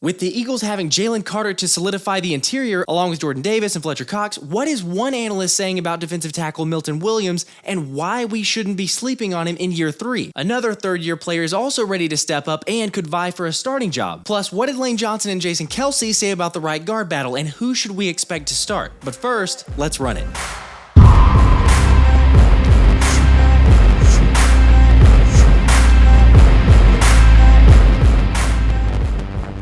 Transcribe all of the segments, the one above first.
With the Eagles having Jalen Carter to solidify the interior, along with Jordan Davis and Fletcher Cox, what is one analyst saying about defensive tackle Milton Williams and why we shouldn't be sleeping on him in year 3? Another third-year player is also ready to step up and could vie for a starting job. Plus, what did Lane Johnson and Jason Kelce say about the right guard battle, and who should we expect to start? But first, let's run it.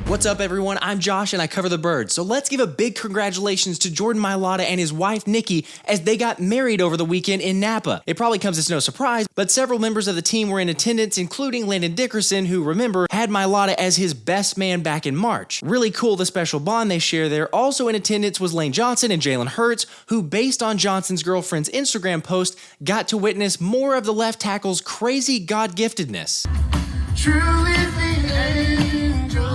What's up, everyone? I'm Josh and I cover the Birds. So let's give a big congratulations to Jordan Mailata and his wife Nikki as they got married over the weekend in Napa. It probably comes as no surprise, but several members of the team were in attendance, including Landon Dickerson, who, remember, had Mailata as his best man back in March. Really cool, the special bond they share there. Also in attendance was Lane Johnson and Jalen Hurts, who, based on Johnson's girlfriend's Instagram post, got to witness more of the left tackle's crazy God-giftedness. Truly the angels.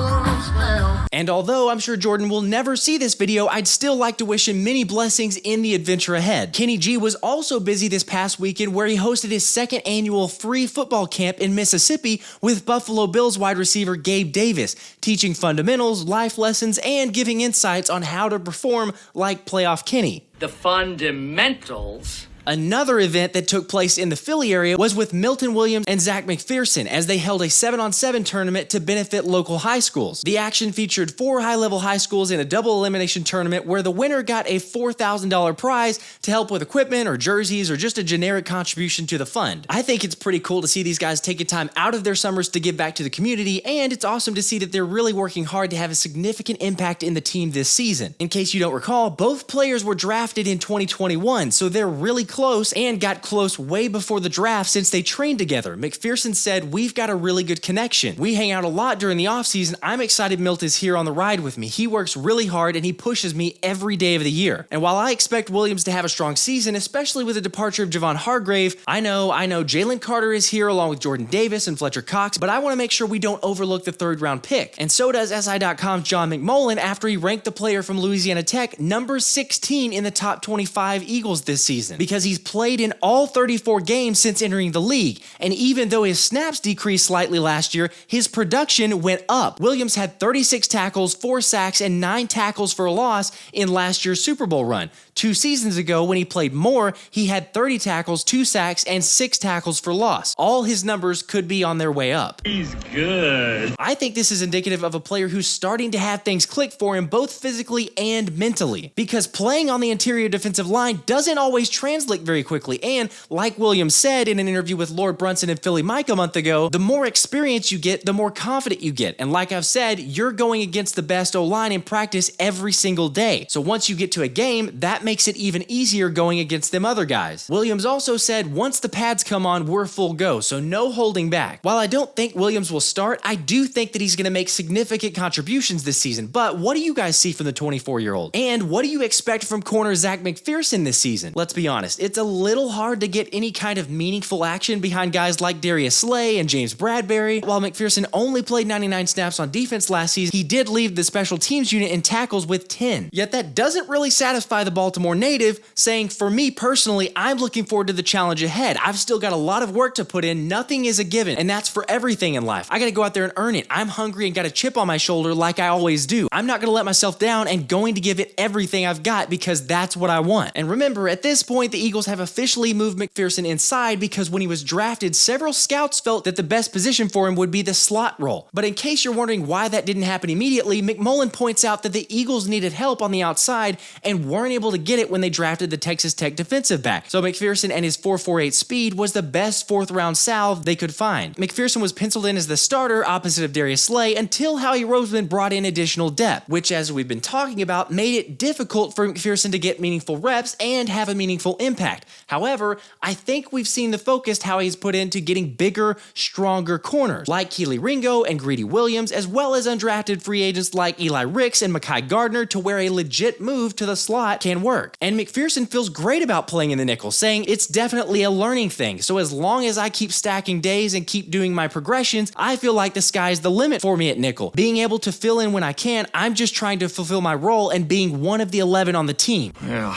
And although I'm sure Jordan will never see this video, I'd still like to wish him many blessings in the adventure ahead. Kenny G was also busy this past weekend where he hosted his second annual free football camp in Mississippi with Buffalo Bills wide receiver Gabe Davis, teaching fundamentals, life lessons, and giving insights on how to perform like playoff Kenny. The fundamentals. Another event that took place in the Philly area was with Milton Williams and Zech McPhearson as they held a 7-on-7 tournament to benefit local high schools. The action featured 4 high-level high schools in a double elimination tournament where the winner got a $4,000 prize to help with equipment or jerseys or just a generic contribution to the fund. I think it's pretty cool to see these guys taking time out of their summers to give back to the community, and it's awesome to see that they're really working hard to have a significant impact in the team this season. In case you don't recall, both players were drafted in 2021, so they're really close and got close way before the draft since they trained together. McPhearson said, "We've got a really good connection. We hang out a lot during the offseason. I'm excited Milt is here on the ride with me. He works really hard and he pushes me every day of the year." And while I expect Williams to have a strong season, especially with the departure of Javon Hargrave, I know Jalen Carter is here along with Jordan Davis and Fletcher Cox, but I want to make sure we don't overlook the 3rd-round pick. And so does SI.com's John McMullen after he ranked the player from Louisiana Tech number 16 in the top 25 Eagles this season, because he's played in all 34 games since entering the league, and even though his snaps decreased slightly last year, his production went up. Williams had 36 tackles, 4 sacks, and 9 tackles for a loss in last year's Super Bowl run. 2 seasons ago, when he played more, he had 30 tackles, 2 sacks, and 6 tackles for loss. All his numbers could be on their way up. He's good. I think this is indicative of a player who's starting to have things click for him both physically and mentally, because playing on the interior defensive line doesn't always translate very quickly, and like Williams said in an interview with Lord Brunson and Philly Mike a month ago, the more experience you get, the more confident you get, and like I've said, you're going against the best O-line in practice every single day, so once you get to a game, that makes it even easier going against them other guys. Williams also said, "Once the pads come on, we're full go, so no holding back." While I don't think Williams will start, I do think that he's going to make significant contributions this season, but what do you guys see from the 24-year-old? And what do you expect from corner Zech McPhearson this season? Let's be honest, it's a little hard to get any kind of meaningful action behind guys like Darius Slay and James Bradbury. While McPhearson only played 99 snaps on defense last season, he did lead the special teams unit in tackles with 10. Yet that doesn't really satisfy the Baltimore native, saying, "For me personally, I'm looking forward to the challenge ahead. I've still got a lot of work to put in. Nothing is a given, and that's for everything in life. I gotta go out there and earn it. I'm hungry and got a chip on my shoulder like I always do. I'm not gonna let myself down and going to give it everything I've got because that's what I want." And remember, at this point, the Eagles have officially moved McPhearson inside because when he was drafted, several scouts felt that the best position for him would be the slot role. But in case you're wondering why that didn't happen immediately, McMullen points out that the Eagles needed help on the outside and weren't able to get it when they drafted the Texas Tech defensive back. So McPhearson and his 4.48 speed was the best 4th-round salve they could find. McPhearson was penciled in as the starter opposite of Darius Slay until Howie Roseman brought in additional depth, which, as we've been talking about, made it difficult for McPhearson to get meaningful reps and have a meaningful impact. However, I think we've seen the focus Howie's put into getting bigger, stronger corners like Keely Ringo and Greedy Williams, as well as undrafted free agents like Eli Ricks and Mekhi Gardner, to where a legit move to the slot can work. And McPhearson feels great about playing in the nickel, saying it's definitely a learning thing. So as long as I keep stacking days and keep doing my progressions, I feel like the sky's the limit for me at nickel. Being able to fill in when I can, I'm just trying to fulfill my role and being one of the 11 on the team. Yeah.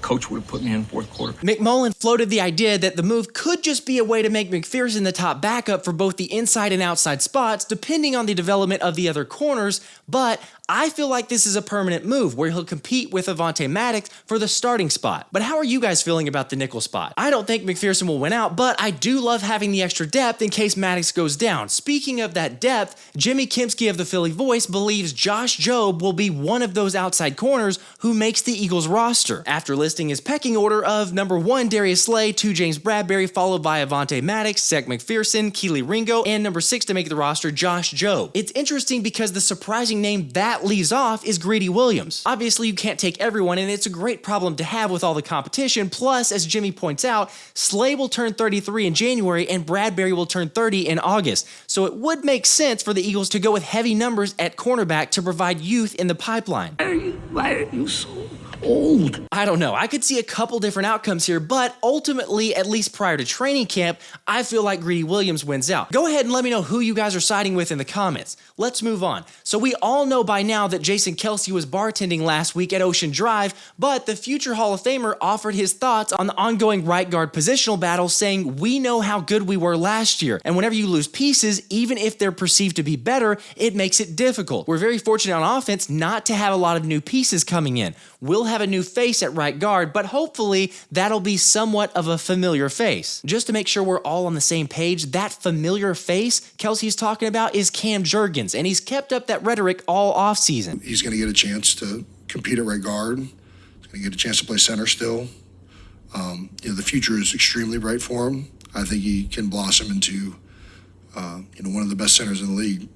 coach would have put me in fourth quarter. McMullen floated the idea that the move could just be a way to make McPhearson the top backup for both the inside and outside spots, depending on the development of the other corners, but I feel like this is a permanent move where he'll compete with Avonte Maddox for the starting spot. But how are you guys feeling about the nickel spot? I don't think McPhearson will win out, but I do love having the extra depth in case Maddox goes down. Speaking of that depth, Jimmy Kempski of the Philly Voice believes Josh Jobe will be one of those outside corners who makes the Eagles roster. After listing his pecking order of number 1, Darius Slay, 2, James Bradbury, followed by Avonte Maddox, Zech McPhearson, Keely Ringo, and number 6 to make the roster, Josh Jobe. It's interesting because the surprising name that leaves off is Greedy Williams. Obviously, you can't take everyone, and it's a great problem to have with all the competition. Plus, as Jimmy points out, Slay will turn 33 in January, and Bradbury will turn 30 in August. So it would make sense for the Eagles to go with heavy numbers at cornerback to provide youth in the pipeline. Why are you so old? I don't know. I could see a couple different outcomes here, but ultimately, at least prior to training camp, I feel like Greedy Williams wins out. Go ahead and let me know who you guys are siding with in the comments. Let's move on. So we all know by now that Jason Kelce was bartending last week at Ocean Drive, but the future Hall of Famer offered his thoughts on the ongoing right guard positional battle, saying, "We know how good we were last year, and whenever you lose pieces, even if they're perceived to be better, it makes it difficult. We're very fortunate on offense not to have a lot of new pieces coming in. We'll have a new face at right guard, but hopefully that'll be somewhat of a familiar face." Just to make sure we're all on the same page, that familiar face Kelce's talking about is Cam Jurgens, and he's kept up that rhetoric all offseason. He's going to get a chance to compete at right guard. He's going to get a chance to play center still. The future is extremely bright for him. I think he can blossom into one of the best centers in the league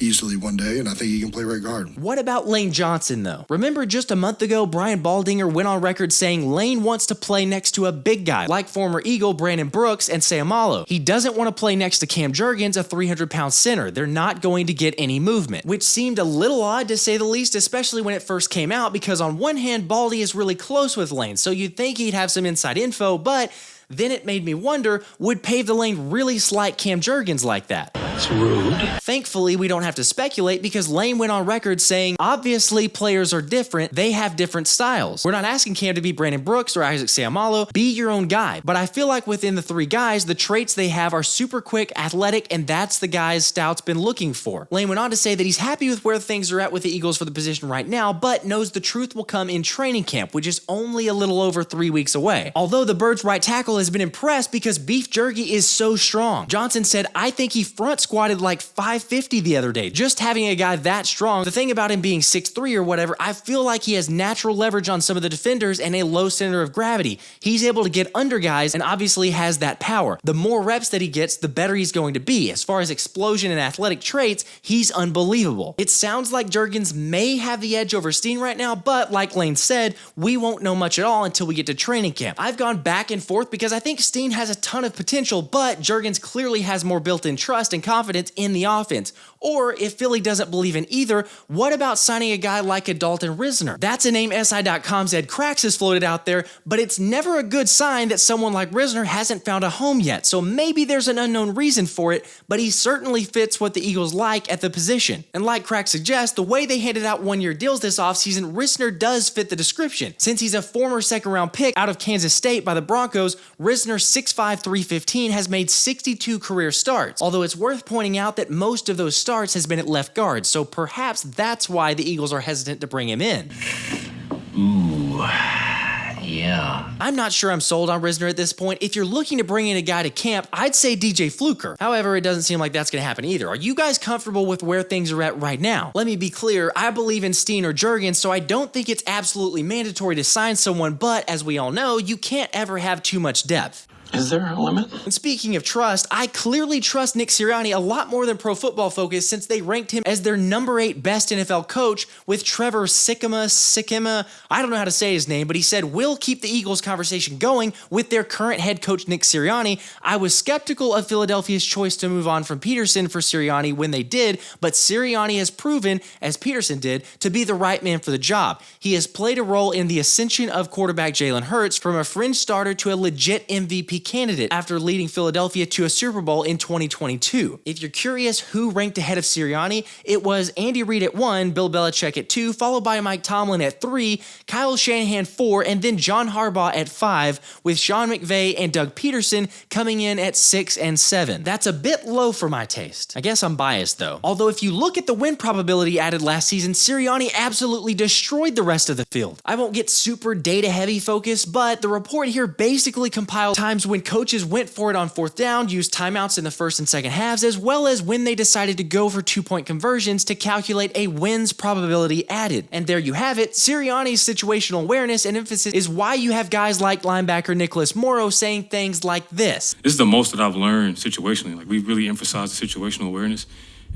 easily one day, and I think he can play right guard. What about Lane Johnson, though? Remember just a month ago, Brian Baldinger went on record saying Lane wants to play next to a big guy, like former Eagle Brandon Brooks and Sayamalo. He doesn't want to play next to Cam Jurgens, a 300-pound center. They're not going to get any movement, which seemed a little odd to say the least, especially when it first came out, because on one hand, Baldy is really close with Lane, so you'd think he'd have some inside info, but then it made me wonder, would Pave the Lane really slight Cam Jurgens like that? That's rude. Thankfully, we don't have to speculate because Lane went on record saying, obviously players are different, they have different styles. We're not asking Cam to be Brandon Brooks or Isaac Sayamalo, be your own guy. But I feel like within the three guys, the traits they have are super quick, athletic, and that's the guys Stout's been looking for. Lane went on to say that he's happy with where things are at with the Eagles for the position right now, but knows the truth will come in training camp, which is only a little over 3 weeks away. Although the Birds' right tackle has been impressed because beef jerky is so strong. Johnson said, I think he front squatted like 550 the other day. Just having a guy that strong, the thing about him being 6'3" or whatever, I feel like he has natural leverage on some of the defenders and a low center of gravity. He's able to get under guys and obviously has that power. The more reps that he gets, the better he's going to be. As far as explosion and athletic traits, he's unbelievable. It sounds like Jurgens may have the edge over Steen right now, but like Lane said, we won't know much at all until we get to training camp. I've gone back and forth because I think Steen has a ton of potential, but Jurgens clearly has more built-in trust and confidence in the offense. Or if Philly doesn't believe in either, what about signing a guy like a Dalton Risner? That's a name SI.com's Ed Cracks has floated out there, but it's never a good sign that someone like Risner hasn't found a home yet, so maybe there's an unknown reason for it, but he certainly fits what the Eagles like at the position. And like Cracks suggests, the way they handed out one-year deals this offseason, Risner does fit the description. Since he's a former second-round pick out of Kansas State by the Broncos, Risner 6'5", 315 has made 62 career starts, although it's worth pointing out that most of those starts has been at left guard, so perhaps that's why the Eagles are hesitant to bring him in. Ooh, yeah. I'm not sure I'm sold on Risner at this point. If you're looking to bring in a guy to camp, I'd say DJ Fluker. However, it doesn't seem like that's going to happen either. Are you guys comfortable with where things are at right now? Let me be clear, I believe in Steen or Jurgens, so I don't think it's absolutely mandatory to sign someone, but as we all know, you can't ever have too much depth. Is there a limit? And speaking of trust, I clearly trust Nick Sirianni a lot more than Pro Football Focus since they ranked him as their number 8 best NFL coach with Trevor Sikkema, I don't know how to say his name, but he said, we'll keep the Eagles conversation going with their current head coach Nick Sirianni. I was skeptical of Philadelphia's choice to move on from Peterson for Sirianni when they did, but Sirianni has proven, as Peterson did, to be the right man for the job. He has played a role in the ascension of quarterback Jalen Hurts from a fringe starter to a legit MVP MVP candidate after leading Philadelphia to a Super Bowl in 2022. If you're curious who ranked ahead of Sirianni, it was Andy Reid at 1, Bill Belichick at 2, followed by Mike Tomlin at 3, Kyle Shanahan 4, and then John Harbaugh at 5, with Sean McVay and Doug Peterson coming in at 6 and 7. That's a bit low for my taste. I guess I'm biased though. Although if you look at the win probability added last season, Sirianni absolutely destroyed the rest of the field. I won't get super data heavy focused, but the report here basically compiled times when coaches went for it on 4th down, used timeouts in the first and second halves, as well as when they decided to go for 2-point conversions to calculate a wins probability added. And there you have it. Sirianni's situational awareness and emphasis is why you have guys like linebacker Nicholas Morrow saying things like this. This is the most that I've learned situationally. Like, we really emphasize the situational awareness.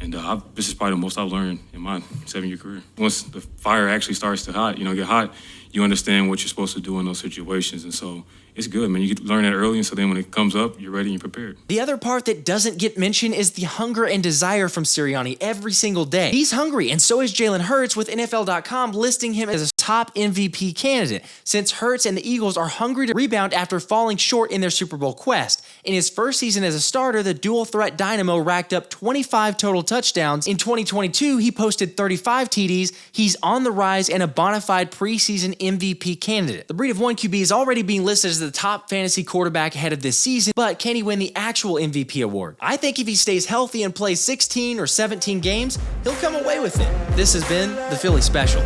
And this is probably the most I've learned in my 7-year career. Once the fire actually starts to get hot, you understand what you're supposed to do in those situations. And so it's good, man. You can learn that early, and so then when it comes up, you're ready and you're prepared. The other part that doesn't get mentioned is the hunger and desire from Sirianni every single day. He's hungry, and so is Jalen Hurts, with NFL.com listing him as a top MVP candidate, since Hurts and the Eagles are hungry to rebound after falling short in their Super Bowl quest. In his first season as a starter, the dual-threat dynamo racked up 25 total touchdowns. In 2022, he posted 35 TDs. He's on the rise and a bona fide preseason MVP candidate. The breed of one QB is already being listed as the top fantasy quarterback ahead of this season, but can he win the actual MVP award? I think if he stays healthy and plays 16 or 17 games, he'll come away with it. This has been the Philly Special.